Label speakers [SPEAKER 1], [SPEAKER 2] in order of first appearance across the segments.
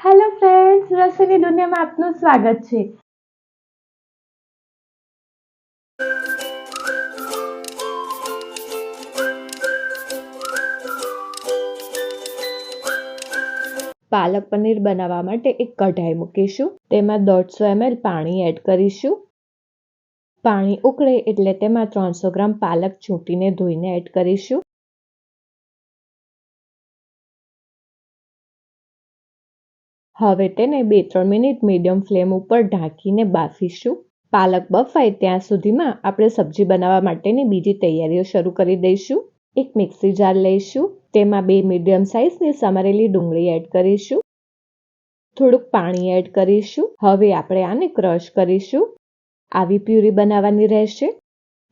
[SPEAKER 1] Hello friends, રસોઈની દુનિયામાં આપનું સ્વાગત છે. પાલક પનીર બનાવવા માટે એક કઢાઈ મૂકીશું. તેમાં 150 ml પાણી એડ કરીશું. પાણી ઉકળે એટલે તેમાં 300 ગ્રામ પાલક ચૂંટીને ધોઈને એડ કરીશું. હવે તેને 2-3 મિનિટ મીડિયમ ફ્લેમ ઉપર ઢાંકીને બાફીશું. પાલક બફાય ત્યાં સુધીમાં આપણે સબ્જી બનાવવા માટેની બીજી તૈયારીઓ શરૂ કરી દઈશું. એક મિક્સી જાર લઈશું. તેમાં 2 મીડિયમ સાઇઝની સમારેલી ડુંગળી એડ કરીશું. થોડુંક પાણી એડ કરીશું. હવે આપણે આને ક્રશ કરીશું. આવી પ્યુરી બનાવવાની રહેશે.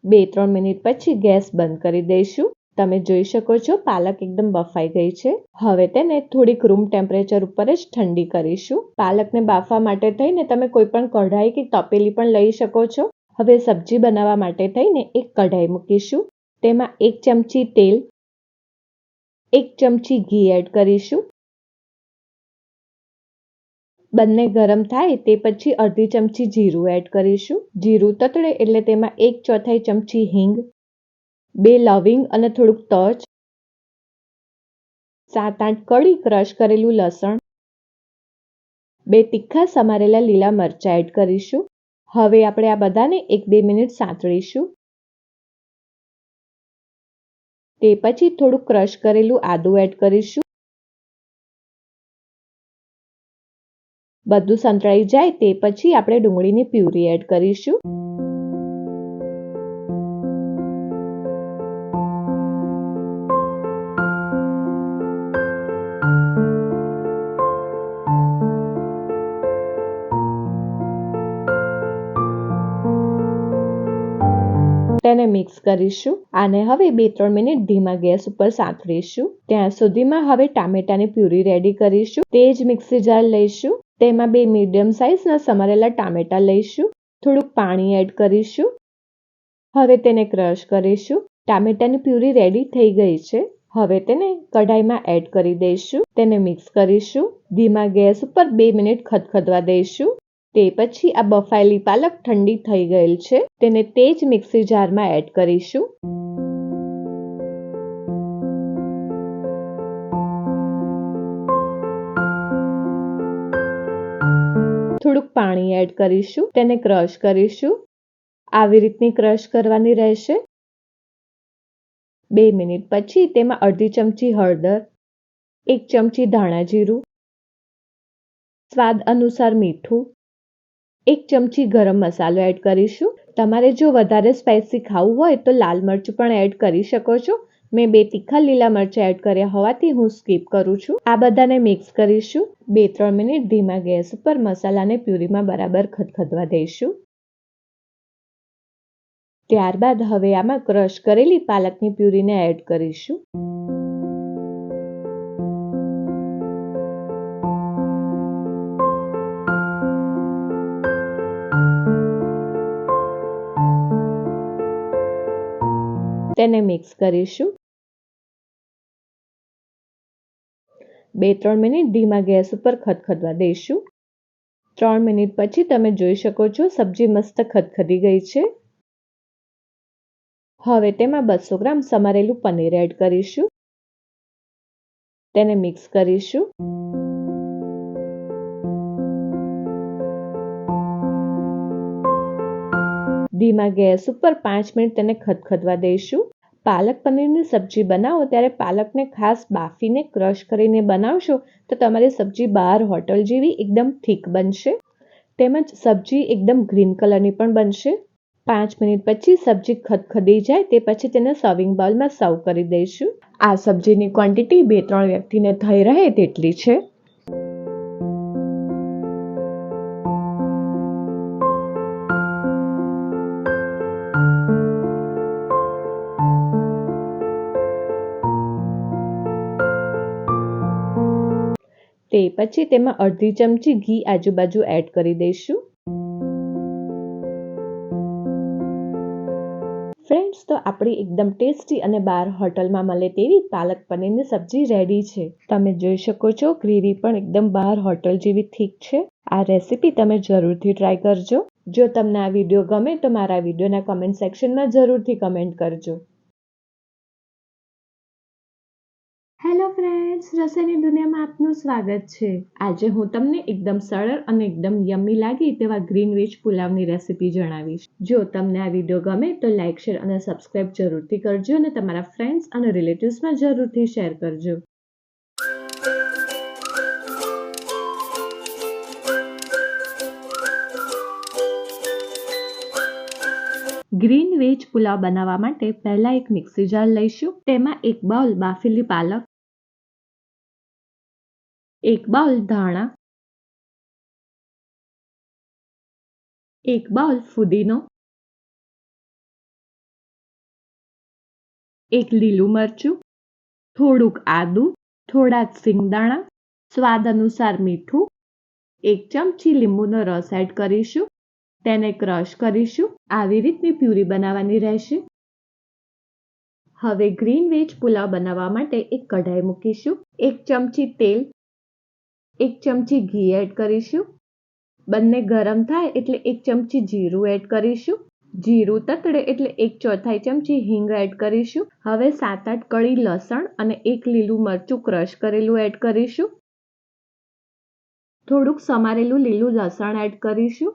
[SPEAKER 1] 2-3 મિનિટ પછી ગેસ બંધ કરી દઈશું. તમે જોઈ શકો છો પાલક એકદમ બફાઈ ગઈ છે. હવે તેને થોડીક રૂમ ટેમ્પરેચર ઉપર જ ઠંડી કરીશું. પાલકને બાફવા માટે થઈને તમે કોઈ પણ કઢાઈ કે તપેલી પણ લઈ શકો છો. હવે સબ્જી બનાવવા માટે થઈને એક કઢાઈ મૂકીશું. તેમાં 1 ચમચી તેલ, 1 ચમચી ઘી એડ કરીશું. બંને ગરમ થાય તે પછી અડધી ચમચી જીરું એડ કરીશું. જીરું તતડે એટલે તેમાં 1/4 ચમચી હિંગ, 2 લવિંગ અને થોડુંક તજ, 7-8 કળી ક્રશ કરેલું લસણ, 2 તીખા સમારેલા લીલા મરચાં એડ કરીશું. હવે આપણે આ બધાને 1-2 મિનિટ સાંતળીશું. તે પછી થોડું ક્રશ કરેલું આદું એડ કરીશું. બધું સંતળાઈ જાય તે પછી આપણે ડુંગળીની પ્યુરી એડ કરીશું. તેને મિક્સ કરીશું. આને હવે 2-3 મિનિટ ધીમા ગેસ ઉપર સાંતળીશું. ત્યાં સુધીમાં હવે ટામેટાની પ્યુરી રેડી કરીશું. તે જ મિક્સી જાર લઈશું. તેમાં 2 મીડિયમ સાઇઝના સમારેલા ટામેટા લઈશું. થોડુંક પાણી એડ કરીશું. હવે તેને ક્રશ કરીશું. ટામેટાની પ્યુરી રેડી થઈ ગઈ છે. હવે તેને કઢાઈમાં એડ કરી દઈશું. તેને મિક્સ કરીશું. ધીમા ગેસ ઉપર 2 મિનિટ ખદખદવા દઈશું. તે પછી આ બફાયેલી પાલક ઠંડી થઈ ગયેલ છે. તેને તે જ મિક્સી જારમાં એડ કરીશું. થોડુંક પાણી એડ કરીશું. તેને ક્રશ કરીશું. આવી રીતની ક્રશ કરવાની રહેશે. 2 મિનિટ પછી તેમાં અડધી ચમચી હળદર, 1 ચમચી ધાણા જીરું, સ્વાદ અનુસાર મીઠું, 1 ચમચી ગરમ મસાલો એડ કરીશું. તમારે જો વધારે સ્પાઇસી ખાવું હોય તો લાલ મરચું પણ એડ કરી શકો છો. મેં 2 તીખા લીલા મરચાં એડ કર્યા હોવાથી હું સ્કીપ કરું છું. આ બધાને મિક્સ કરીશું. 2-3 મિનિટ ધીમા ગેસ ઉપર મસાલાને પ્યુરીમાં બરાબર ખદખદવા દઈશું. ત્યારબાદ હવે આમાં ક્રશ કરેલી પાલકની પ્યુરીને એડ કરીશું. તેને મિક્સ કરીશું. 2-3 મિનિટ ધીમા ગેસ ઉપર ખદખદવા દઈશું. 3 મિનિટ પછી તમે જોઈ શકો છો સબ્જી મસ્ત ખદખદી ગઈ છે. હવે તેમાં 200 ગ્રામ સમારેલું પનીર એડ કરીશું. તેને મિક્સ કરીશું. ધીમા ગેસ ઉપર 5 મિનિટ તેને ખદખદવા દઈશું. પાલક પનીરની સબ્જી બનાવો ત્યારે પાલકને ખાસ બાફીને ક્રશ કરીને બનાવશો તો તમારી સબ્જી બહાર હોટલ જેવી એકદમ થીક બનશે. તેમજ સબ્જી એકદમ ગ્રીન કલરની પણ બનશે. 5 મિનિટ પછી સબ્જી ખદખદી જાય તે પછી તેને સર્વિંગ બાઉલમાં સર્વ કરી દઈશું. આ સબ્જીની ક્વોન્ટિટી 2-3 વ્યક્તિને થઈ રહે તેટલી છે. તે પછી તેમાં અડધી ચમચી ઘી આજુબાજુ એડ કરી દઈશું. ફ્રેન્ડ્સ, તો આપણી એકદમ ટેસ્ટી અને બહાર હોટલમાં મળે તેવી પાલક પનીરની સબ્જી રેડી છે. તમે જોઈ શકો છો ગ્રેવી પણ એકદમ બહાર હોટલ જેવી થીક છે. આ રેસીપી તમે જરૂરથી ટ્રાય કરજો. જો તમને આ વિડીયો ગમે તો મારા વિડીયોના કમેન્ટ સેક્શનમાં જરૂરથી કમેન્ટ કરજો. હેલો ફ્રેન્ડ્સ, રસોઈની દુનિયામાં આપનું સ્વાગત છે. આજે હું તમને એકદમ સરળ અને એકદમ યમ્મી લાગે તેવા ગ્રીન વેજ પુલાવની રેસીપી જણાવીશ. જો તમને આ વિડીયો ગમે તો લાઇક, શેર અને સબસ્ક્રાઇબ જરૂરથી કરજો અને તમારા ફ્રેન્ડ્સ અને રિલેટિવ્સમાં જરૂરથી શેર કરજો. ગ્રીન વેજ પુલાવ બનાવવા માટે પહેલા એક મિક્સી જાર લઈશું. તેમાં એક બાઉલ બાફેલી પાલક, એક બાઉલ ધાણા, એક બાઉલ ફુદીનો, એક લીલું મરચું, થોડુંક આદું, થોડાક સિંગદાણા, સ્વાદ અનુસાર મીઠું, એક ચમચી લીંબુનો રસ એડ કરીશું. તેને ક્રશ કરીશું. આવી રીતની પ્યુરી બનાવવાની રહેશે. હવે ગ્રીન વેજ પુલાવ બનાવવા માટે એક કઢાઈ મૂકીશું. એક ચમચી તેલ, એક ચમચી ઘી એડ કરીશું. બંને ગરમ થાય એટલે એક ચમચી જીરું એડ કરીશું. જીરું તતડે એટલે 1/4 ચમચી હિંગ એડ કરીશું. હવે 7-8 કળી લસણ અને એક લીલું મરચું ક્રશ કરેલું એડ કરીશું. થોડુંક સમારેલું લીલું લસણ એડ કરીશું.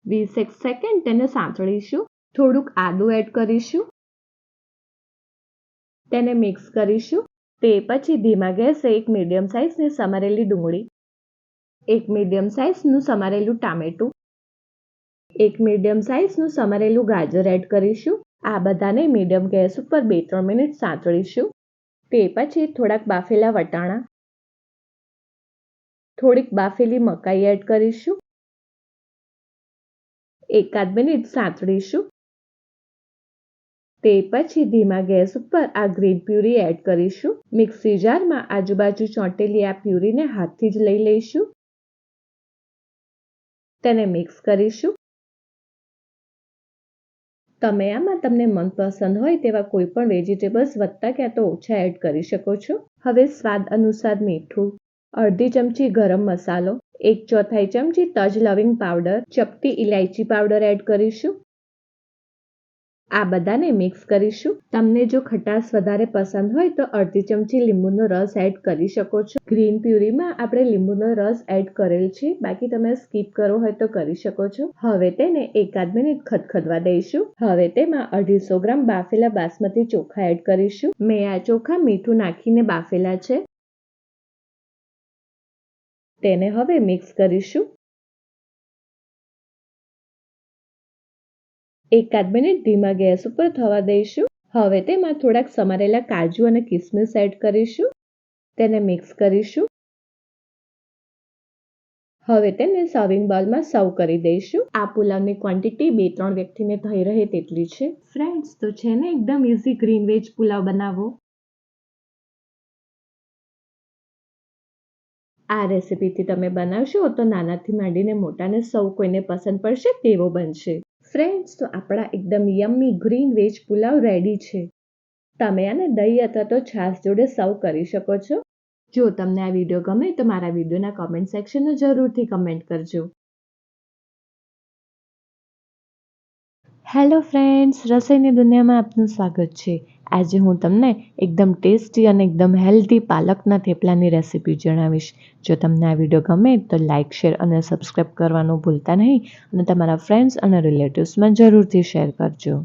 [SPEAKER 1] 20 સેકન્ડ તેને સાંતળીશું. થોડુંક આદું એડ કરીશું. તેને મિક્સ કરીશું. તે પછી ધીમા ગેસે એક મીડિયમ સાઇઝની સમારેલી ડુંગળી, એક મીડિયમ સાઇઝનું સમારેલું ટામેટું, એક મીડિયમ સાઇઝનું સમારેલું ગાજર એડ કરીશું. આ બધાને મીડિયમ ગેસ ઉપર 2-3 મિનિટ સાંતળીશું. તે પછી થોડાક બાફેલા વટાણા, થોડીક બાફેલી મકાઈ એડ કરીશું. 1-8 મિનિટ સાંતળીશું. તે પછી ધીમા ગેસ ઉપર આ ગ્રીન પ્યુરી એડ કરીશું. મિક્સી જારમાં આજુબાજુ ચોંટેલી આ પ્યુરીને હાથથી જ લઈ લઈશું. તેને મિક્સ કરીશું. તમે આમાં તમને મનપસંદ હોય તેવા કોઈ પણ વેજીટેબલ્સ વધતા ક્યાં તો ઓછા એડ કરી શકો છો. હવે સ્વાદ અનુસાર મીઠું, અડધી ચમચી ગરમ મસાલો, 1/4 ચમચી તજ લવિંગ પાવડર, ચપટી ઇલાયચી પાવડર એડ કરીશું. આ બધાને મિક્સ કરીશું. તમને જો ખટાશ વધારે પસંદ હોય તો અડધી ચમચી લીંબુનો રસ એડ કરી શકો છો. ગ્રીન પ્યુરીમાં આપણે લીંબુનો રસ એડ કરેલ છે, બાકી તમે સ્કીપ કરવો હોય તો કરી શકો છો. હવે તેને 1-8 મિનિટ ખદખદવા દઈશું. હવે તેમાં 250 ગ્રામ બાફેલા બાસમતી ચોખા એડ કરીશું. મેં આ ચોખા મીઠું નાખીને બાફેલા છે. તેને હવે મિક્સ કરીશું. 1-8 મિનિટ ધીમા ગેસ ઉપર થવા દઈશું. હવે તેમાં થોડાક સમારેલા કાજુ અને કિસમિસ એડ કરીશું. તેને મિક્સ કરીશું. હવે તેને સર્વિંગ બાઉલમાં સર્વ કરી દઈશું. આ પુલાવની ક્વોન્ટિટી 2-3 વ્યક્તિને થઈ રહે તેટલી છે. ફ્રેન્ડ્સ, તો છે ને એકદમ ઇઝી ગ્રીન વેજ પુલાવ બનાવો. આ રેસીપીથી તમે બનાવશો તો નાનાથી માંડીને મોટાને સૌ કોઈને પસંદ પડશે તેવો બનશે. ફ્રેન્ડ્સ, તો આપણા એકદમ yummy green veg pulao ready છે. તમે આને દહીં અથવા તો છાશ જોડે સર્વ કરી શકો છો. જો તમને આ વિડીયો ગમે તો મારા વિડીયોના કમેન્ટ સેક્શનમાં જરૂરથી કમેન્ટ કરજો. હેલો ફ્રેન્ડ્સ, રસોઈની દુનિયામાં આપનું સ્વાગત છે. આજે હું તમને એકદમ ટેસ્ટી અને એકદમ હેલ્ધી પાલકના થેપલાની રેસીપી જણાવીશ. જો તમને આ વિડીયો ગમે તો લાઇક, શેર અને સબસ્ક્રાઇબ કરવાનું ભૂલતા નહીં અને તમારા ફ્રેન્ડ્સ અને રિલેટિવ્સમાં જરૂરથી શેર કરજો.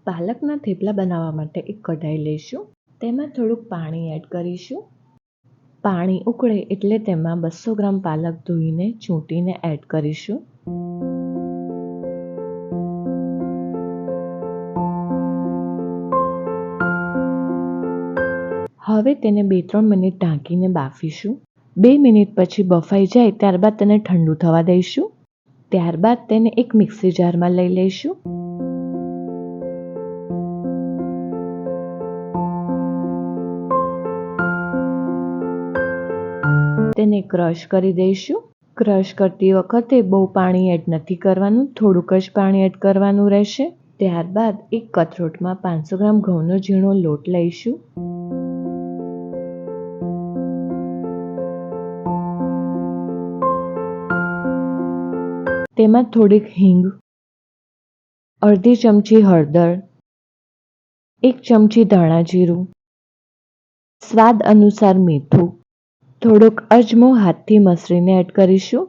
[SPEAKER 1] પાલકના થેપલા બનાવવા માટે એક કઢાઈ લઈશું. તેમાં થોડુંક પાણી એડ કરીશું. પાણી ઉકળે એટલે તેમાં 200 ગ્રામ પાલક ધોઈને ચૂંટીને એડ કરીશું. હવે તેને 2-3 મિનિટ ઢાંકીને બાફીશું. 2 મિનિટ પછી બફાઈ જાય ત્યારબાદ તેને ઠંડુ થવા દઈશું. ત્યારબાદ તેને એક મિક્સી જારમાં લઈ લઈશું. ક્રશ કરી દઈશું. ક્રશ કરતી વખતે બહુ પાણી એડ નથી કરવાનું, થોડુંક જ પાણી એડ કરવાનું રહેશે. ત્યારબાદ એક કથરોટમાં 500 ગ્રામ ઘઉંનો ઝીણો લોટ લઈશું. તેમાં થોડીક હિંગ, અડધી ચમચી હળદર, 1 ચમચી ધાણા જીરું, સ્વાદ અનુસાર મીઠું, થોડોક અજમો હાથથી મસળીને એડ કરીશું.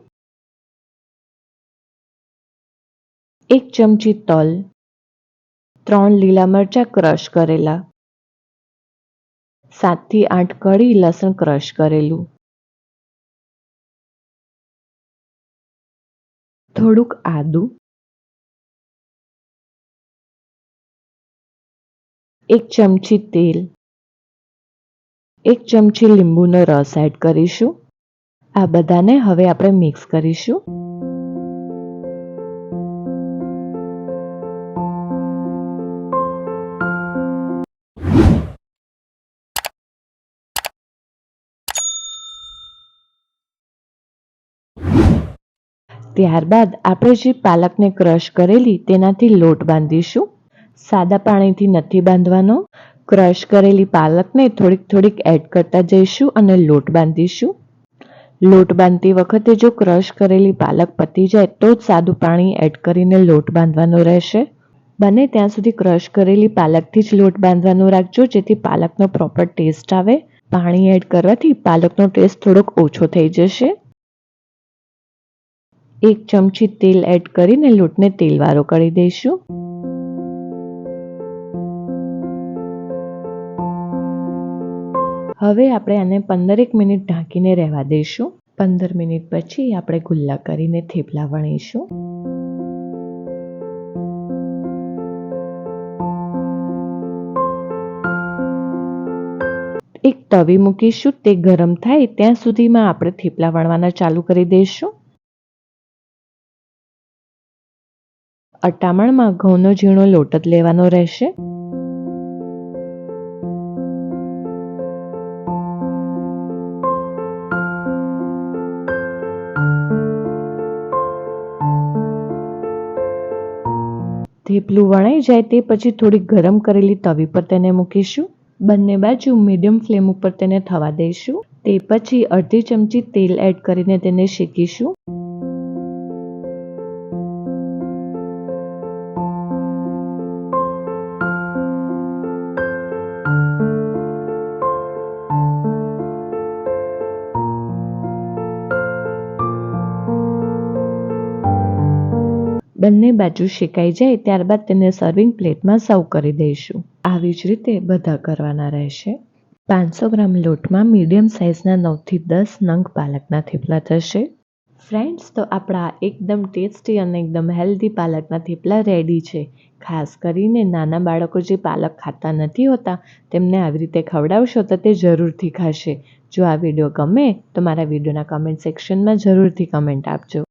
[SPEAKER 1] 1 ચમચી તલ, 3 લીલા મરચાં ક્રશ કરેલા, 7 થી 8 કળી લસણ ક્રશ કરેલું, થોડુંક આદુ, 1 ચમચી તેલ, 1 ચમચી લીંબુનો રસ એડ કરીશું. આ બધાને હવે આપણે મિક્સ કરીશું. ત્યારબાદ આપણે જે પાલકને ક્રશ કરેલી તેનાથી લોટ બાંધીશું. સાદા પાણીથી નથી બાંધવાનો. ક્રશ કરેલી પાલકને થોડીક થોડીક એડ કરતા જઈશું અને લોટ બાંધીશું. લોટ બાંધતી વખતે જો ક્રશ કરેલી પાલક પતી જાય તો જ સાદું પાણી એડ કરીને લોટ બાંધવાનો રહેશે. બને ત્યાં સુધી ક્રશ કરેલી પાલકથી જ લોટ બાંધવાનો રાખજો, જેથી પાલકનો પ્રોપર ટેસ્ટ આવે. પાણી એડ કરવાથી પાલકનો ટેસ્ટ થોડોક ઓછો થઈ જશે. 1 ચમચી તેલ એડ કરીને લોટને તેલવાળો કરી દઈશું. હવે આપણે આને 15 મિનિટ ઢાંકીને રહેવા દઈશું. 15 મિનિટ પછી આપણે ગુલ્લા કરીને થેપલા વણીશું. એક તવી મૂકીશું, તે ગરમ થાય ત્યાં સુધીમાં આપણે થેપલા વણવાના ચાલુ કરી દઈશું. અટામણમાં ઘઉંનો ઝીણો લોટ જ લેવાનો રહેશે. થેપલું વણાઈ જાય તે પછી થોડી ગરમ કરેલી તવી પર તેને મૂકીશું. બંને બાજુ મીડિયમ ફ્લેમ ઉપર તેને થવા દઈશું. તે પછી અડધી ચમચી તેલ એડ કરીને તેને શેકીશું. બંને બાજુ શેકાઈ જાય ત્યારબાદ તેને સર્વિંગ પ્લેટમાં સર્વ કરી દઈશું. આવી જ રીતે બધા કરવાના રહેશે. 500 ગ્રામ લોટમાં મીડિયમ સાઇઝના 9 થી 10 નંગ પાલકના થેપલા થશે. ફ્રેન્ડ્સ, તો આપણા એકદમ ટેસ્ટી અને એકદમ હેલ્ધી પાલકના થેપલા રેડી છે. ખાસ કરીને નાના બાળકો જે પાલક ખાતા નથી હોતા તેમને આવી રીતે ખવડાવશો તો તે જરૂરથી ખાશે. જો આ વિડીયો ગમે તો મારા વિડીયોના કમેન્ટ સેક્શનમાં જરૂરથી કમેન્ટ આપજો.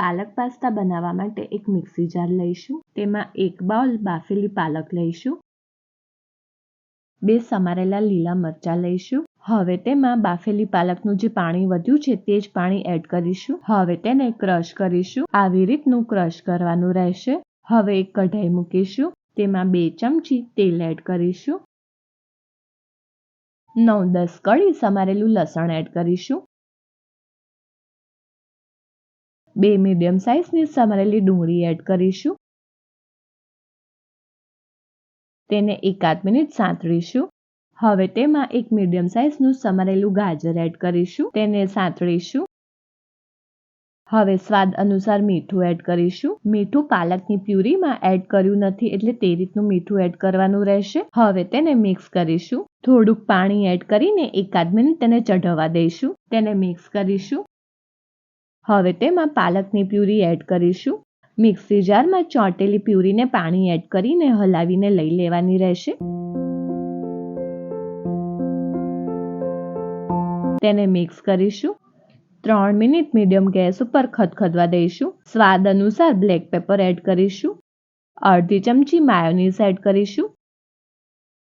[SPEAKER 1] પાલક પાસ્તા બનાવવા માટે એક મિક્સી જાર લઈશું. તેમાં 1 બાઉલ બાફેલી પાલક લઈશું. 2 સમારેલા લીલા મરચાં લઈશું. હવે તેમાં બાફેલી પાલકનું જે પાણી વધ્યું છે તે જ પાણી એડ કરીશું. હવે તેને ક્રશ કરીશું. આવી રીતનું ક્રશ કરવાનું રહેશે. હવે એક કઢાઈ મૂકીશું. તેમાં 2 ચમચી તેલ એડ કરીશું. 9-10 કળી સમારેલું લસણ એડ કરીશું. 2 મીડિયમ સાઇઝની સમારેલી ડુંગળી એડ કરીશું. તેને 1-8 મિનિટ સાંતળીશું. હવે તેમાં 1 મીડિયમ સાઇઝનું સમારેલું ગાજર એડ કરીશું. તેને સાંતળીશું. હવે સ્વાદ અનુસાર મીઠું એડ કરીશું. મીઠું પાલકની પ્યુરીમાં એડ કર્યું નથી એટલે તે રીતનું મીઠું એડ કરવાનું રહેશે. હવે તેને મિક્સ કરીશું. થોડુંક પાણી એડ કરીને 1-8 મિનિટ તેને ચઢવા દઈશું. તેને મિક્સ કરીશું. હવે તેમાં પાલકની પ્યુરી એડ કરીશું. મિક્સી જારમાં ચોંટેલી પ્યુરીને પાણી એડ કરીને હલાવીને લઈ લેવાની રહેશે. તેને મિક્સ કરીશું. 3 મિનિટ મીડિયમ ગેસ ઉપર ખદખદવા દઈશું. સ્વાદ અનુસાર બ્લેક પેપર એડ કરીશું. અડધી ચમચી માયોનીઝ એડ કરીશું.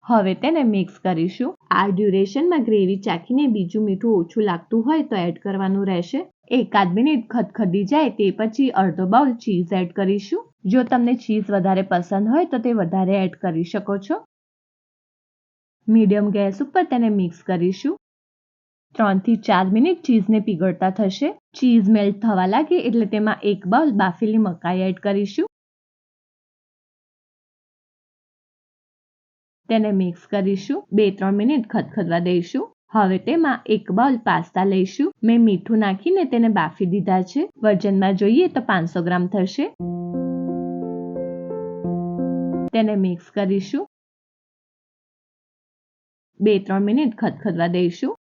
[SPEAKER 1] હવે તેને મિક્સ કરીશું. આ ડ્યુરેશનમાં ગ્રેવી ચાખીને બીજું મીઠું ઓછું લાગતું હોય તો એડ કરવાનું રહેશે. એકાદ મિનિટ ખદખદી જાય તે પછી અડધો બાઉલ ચીઝ એડ કરીશું. જો તમને ચીઝ વધારે પસંદ હોય તો તે વધારે એડ કરી શકો છો. મીડિયમ ગેસ ઉપર તેને મિક્સ કરીશું. 3 થી 4 મિનિટ ચીઝને પીગળતા થશે. ચીઝ મેલ્ટ થવા લાગે એટલે તેમાં એક બાઉલ બાફેલી મકાઈ એડ કરીશું. તેને મિક્સ કરીશું. 2-3 મિનિટ ખદખદવા દઈશું. હવે તેમાં એક બાઉલ પાસ્તા લઈશું. મેં મીઠું નાખીને તેને બાફી દીધા છે. વજનમાં જોઈએ તો 500 ગ્રામ થશે. તેને મિક્સ કરીશું. 2-3 મિનિટ ખદખદવા દઈશું.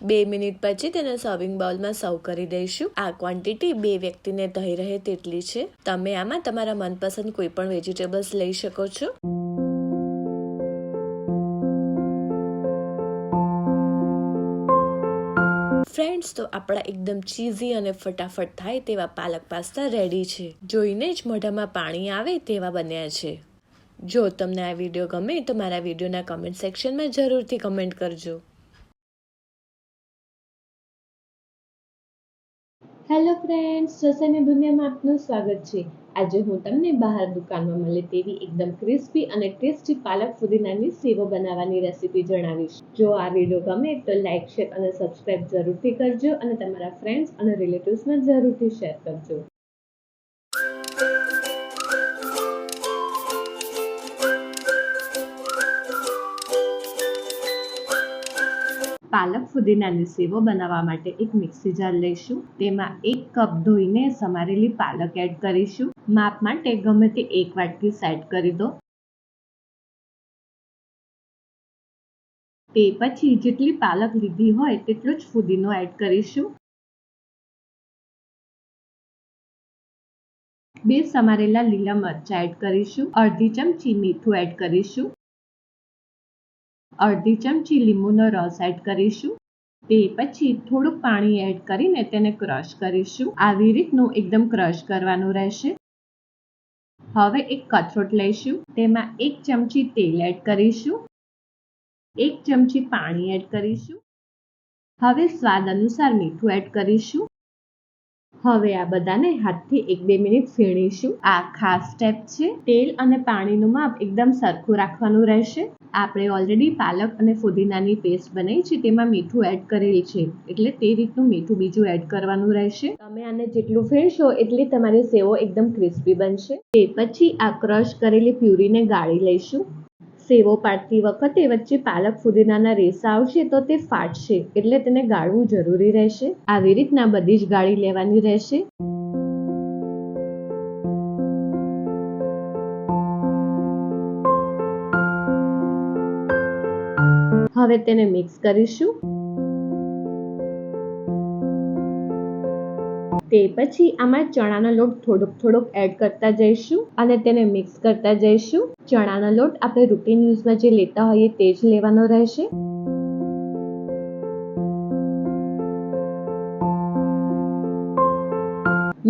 [SPEAKER 2] 2 મિનિટ પછી તેને સર્વિંગ બાઉલમાં સર્વ કરી દઈશું. આ ક્વોન્ટિટી 2 વ્યક્તિને થઈ રહે તેટલી છે. તમે આમાં તમારા મનપસંદ કોઈ પણ વેજીટેબલ્સ લઈ શકો છો. ફ્રેન્ડ્સ, તો આપણા એકદમ ચીઝી અને ફટાફટ થાય તેવા પાલક પાસ્તા રેડી છે. જોઈને જ મોઢામાં પાણી આવે તેવા બન્યા છે. જો તમને આ વિડીયો ગમે તો મારા વિડીયોના કમેન્ટ સેક્શનમાં જરૂરથી કમેન્ટ કરજો.
[SPEAKER 1] હેલો ફ્રેન્ડ્સ, રસોઈની દુનિયામાં આપનું સ્વાગત છે. આજે હું તમને બહાર દુકાનમાં મળે તેવી એકદમ ક્રિસ્પી અને ટેસ્ટી પાલક ફુદીનાની સેવો બનાવવાની રેસીપી જણાવીશ. જો આ વિડીયો ગમે તો લાઇક, શેર અને સબસ્ક્રાઇબ જરૂરથી કરજો અને તમારા ફ્રેન્ડ્સ અને રિલેટિવ્સમાં જરૂરથી શેર કરજો. પાલક ફુદીનાની સેવો બનાવવા માટે એક મિક્સી જાર લઈશું. તેમાં 1 કપ ધોઈને સમારેલી પાલક એડ કરીશું. માપ માટે ગમે તે 1 વાટકી સેટ કરી દો. તે પછી જેટલી પાલક લીધી હોય તેટલો જ ફુદીનો એડ કરીશું. 2 સમારેલા લીલા મરચાં એડ કરીશું. અડધી ચમચી મીઠું એડ કરીશું. અડધી ચમચી લીંબુનો રસ એડ કરીશું. તે પછી થોડું પાણી એડ કરીને તેને ક્રશ કરીશું. આવી રીતનું એકદમ ક્રશ કરવાનું રહેશે. હવે એક કથરોટ લઈશું. તેમાં 1 ચમચી તેલ એડ કરીશું. 1 ચમચી પાણી એડ કરીશું. હવે સ્વાદ અનુસાર મીઠું એડ કરીશું. હવે આ બધાને હાથથી 1-2 મિનિટ ફેણીશું. આ ખાસ સ્ટેપ છે. તેલ અને પાણીનું માપ એકદમ સરખું રાખવાનું રહેશે. આપણે ઓલરેડી પાલક અને ફુદીનાની પેસ્ટ બનાવી છે તેમાં મીઠું એડ કરેલ છે, એટલે તે રીતનું મીઠું બીજું એડ કરવાનું રહેશે. તમે આને જેટલું ફેણશો એટલી તમારી સેવો એકદમ ક્રિસ્પી બનશે. તે પછી આ ક્રશ કરેલી પ્યુરીને ગાળી લઈશું. સેવો પાડતી વખતે વચ્ચે પાલક ફુદીનાના રેસા આવશે તો તે ફાટશે, એટલે તેને ગાળવું જરૂરી રહેશે. આવી રીતના બધી જ ગાળી લેવાની રહેશે. હવે તેને મિક્સ કરીશું. તે પછી આમાં ચણાનો લોટ થોડોક એડ કરતા જઈશું અને તેને મિક્સ કરતા જઈશું. ચણાનો લોટ આપણે રૂટીન યુઝમાં જે લેતા હોઈએ તે જ લેવાનો રહેશે.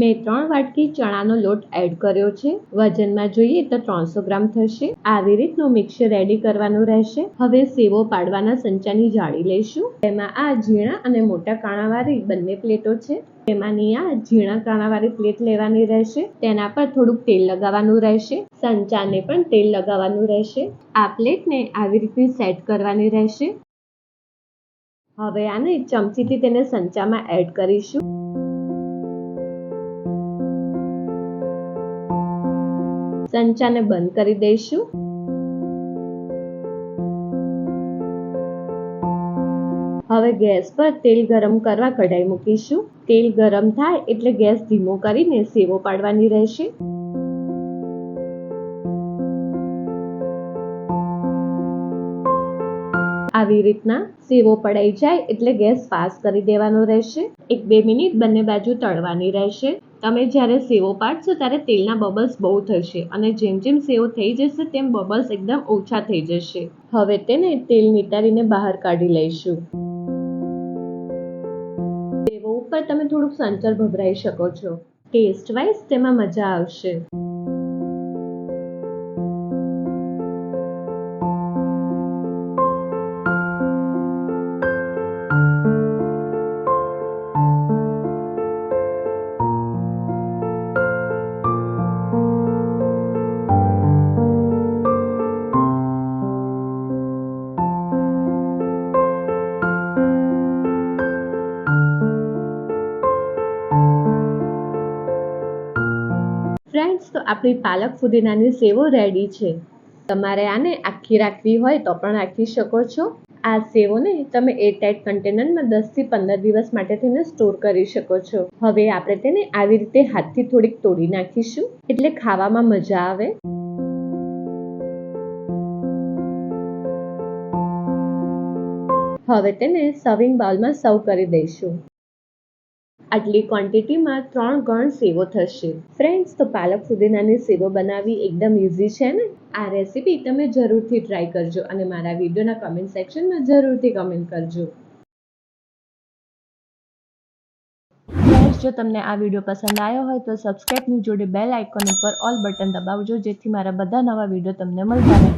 [SPEAKER 1] મેં 3 વાટકી ચણાનો લોટ એડ કર્યો છે. વજનમાં જોઈએ તો 300 ગ્રામ થશે. આવી રીતનું મિક્સર રેડી કરવાનું રહેશે. હવે સેવો પાડવાના સંચાની જાળી લઈશું. તેમાં આ ઝીણા અને મોટા કાણાવાળી બંને પ્લેટો છે. તેમાંની આ ઝીણા કાણાવાળી પ્લેટ લેવાની રહેશે. તેના પર થોડુંક તેલ લગાવવાનું રહેશે. સંચાને પણ તેલ લગાવવાનું રહેશે. આ પ્લેટને આવી રીતે સેટ કરવાની રહેશે. હવે આને ચમચીથી તેને સંચામાં એડ કરીશું. સંચાને બંધ કરી દઈશું. હવે ગેસ પર તેલ ગરમ કરવા કઢાઈ મૂકીશું. તેલ ગરમ થાય એટલે ગેસ ધીમો કરીને સેવો પાડવાની રહેશે. આવી રીતના સેવો પડાઈ જાય એટલે ગેસ ફાસ્ટ કરી દેવાનો રહેશે. 1-2 મિનિટ બંને બાજુ તળવાની રહેશે. તમે જ્યારે સેવો પાડશો ત્યારે તેલના બબલ્સ બહુ થશે અને જેમ જેમ સેવો થઈ જશે તેમ બબલ્સ એકદમ ઓછા થઈ જશે. હવે તેને તેલ નિતારીને બહાર કાઢી લઈશું. સેવો ઉપર પર તમે થોડુંક સંચર ભભરાઈ શકો છો. ટેસ્ટ વાઇઝ તેમાં મજા આવશે. ફ્રેન્ડ્સ, તો આપણી પાલક ફુદીનાની સેવો રેડી છે. તમારે આને આખી રાખવી હોય તો પણ રાખી શકો છો. આ સેવોને તમે એરટાઇટ કન્ટેનરમાં 10 થી 15 દિવસ માટે તેને સ્ટોર કરી શકો છો. હવે આપણે તેને આવી રીતે હાથથી થોડીક તોડી નાખીશું, એટલે ખાવામાં મજા આવે. હવે તેને સર્વિંગ બાઉલમાં સર્વ કરી દઈશું. આટલી ક્વોન્ટિટીમાં 3 ગણ સેવો થશે. ફ્રેન્ડ્સ, તો પાલક ફુદીનાની સેવો બનાવવી એકદમ ઇઝી છે ને? આ રેસીપી તમે જરૂરથી ટ્રાય કરજો અને મારા વિડીયોના કમેન્ટ સેક્શનમાં જરૂરથી કમેન્ટ કરજો. ફ્રેન્ડ્સ, જો તમને આ વિડીયો પસંદ આવ્યો હોય તો સબસ્ક્રાઇબની જોડે બેલ આઇકોન ઉપર ઓલ બટન દબાવજો, જેથી મારા બધા નવા વિડીયો તમને મળતા રહે.